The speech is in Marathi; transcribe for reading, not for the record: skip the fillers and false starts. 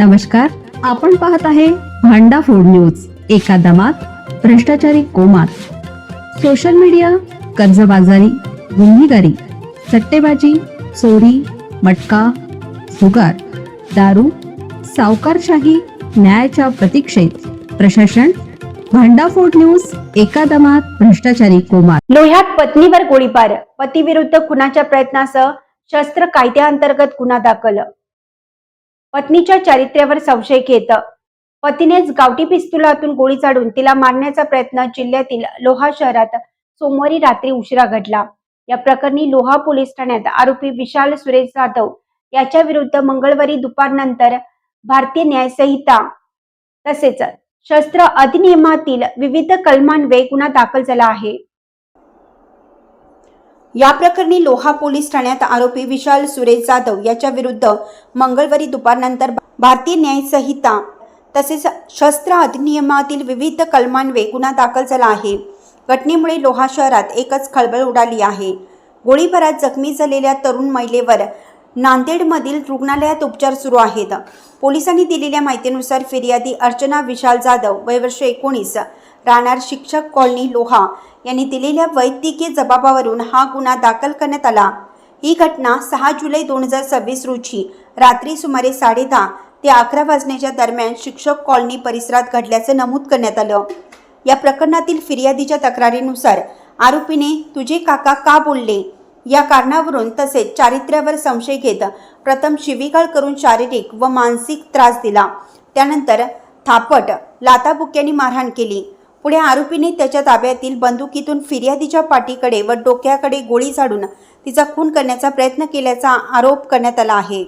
नमस्कार, आपण पाहत आहे भांडा फूड न्यूज। एका दमात भ्रष्टाचारी कोमात, सोशल मीडिया, कर्जबाजारी, गुन्हेगारी, सट्टेबाजी, चोरी, मटका, जुगार, दारू, सावकारशाही, न्यायाच्या प्रतीक्षेत प्रशासन। भांडा फूड न्यूज, एका दमात भ्रष्टाचारी कोमात। लोह्यात पत्नीवर गोळीबार, पतीविरुद्ध खुनाच्या प्रयत्नासह शस्त्र कायद्याअंतर्गत गुन्हा दाखल। पत्नीच्या चारित्र्यावर संशय घेत पतीनेच गावठी पिस्तुलातून गोळी झाडून तिला मारण्याचा प्रयत्न जिल्ह्यातील लोहा शहरात सोमवारी रात्री उशिरा घडला। या प्रकरणी लोहा पोलीस ठाण्यात आरोपी विशाल सुरेश जाधव याच्या विरुद्ध मंगळवारी दुपारनंतर भारतीय न्याय संहिता तसेच शस्त्र अधिनियमातील विविध कलमान्वये गुन्हा दाखल झाला आहे। या प्रकरणी लोहा पोलीस ठाण्यात आरोपी विशाल सुरेश जाधव याच्या विरुद्ध मंगळवारी दुपारनंतर भारतीय न्याय संहिता तसेच शस्त्र अधिनियमातील विविध कलमान्वये गुन्हा दाखल झाला आहे। घटनेमुळे लोहा शहरात एकच खळबळ उडाली आहे। गोळीबारात जखमी झालेल्या तरुण महिलेवर नांदेडमधील रुग्णालयात उपचार सुरू आहेत। पोलिसांनी दिलेल्या माहितीनुसार फिर्यादी अर्चना विशाल जाधव, वय वर्ष 19, राहणार शिक्षक कॉलनी लोहा यांनी दिलेल्या वैद्यकीय जबाबावरून हा गुन्हा दाखल करण्यात आला। ही घटना 6 जुलै 2026 रोजी रात्री सुमारे 10:30 ते 11 वाजण्याच्या दरम्यान शिक्षक कॉलनी परिसरात घडल्याचं नमूद करण्यात आलं। या प्रकरणातील फिर्यादीच्या तक्रारीनुसार आरोपीने तुझे काका का बोलले या कारणावरून तसेच चारित्र्यावर संशय घेत प्रथम शिवीगाळ करून शारीरिक व मानसिक त्रास दिला। त्यानंतर थापट, लाथाबुक्क्यांनी मारहाण केली। पुढे आरोपीने त्याच्या ताब्यातील बंदुकीतून फिर्यादीच्या पाठीकडे व डोक्याकडे गोळी झाडून तिचा खून करण्याचा प्रयत्न केल्याचा आरोप करण्यात आला आहे।